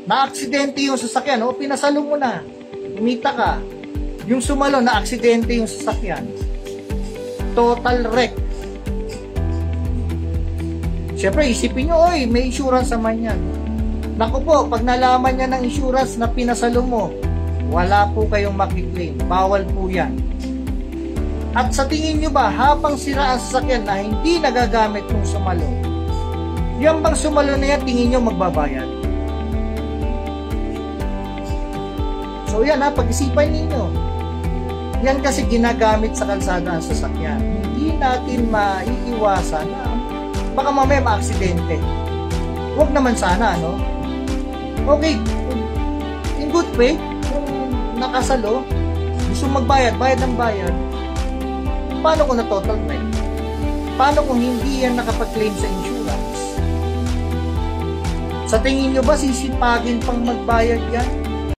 na-aksidente yung sasakyan, o pinasalo mo na, umita ka, yung sumalo, na-aksidente yung sasakyan, total wreck. Siyempre, isipin nyo, oy, may insurance naman yan. Naku po, pag nalaman niya ng insurance na pinasalo mo, wala po kayong makiklaim. Bawal po yan. At sa tingin nyo ba, habang sira ang sasakyan na hindi nagagamit ng sumalo, yan bang sumalo na yan, tingin nyo magbabayad? So yan ha, pag-isipan ninyo. Yan kasi ginagamit sa kalsada ang sasakyan. Hindi natin maiiwasan na baka mamaya ma-aksidente. Huwag naman sana, no? Okay, in good faith, kung nakasalo, gusto magbayad, bayad ng bayad, paano kung na total wreck? Paano kung hindi yan nakapag-claim sa insurance? Sa tingin nyo ba sisipagin pang magbayad yan?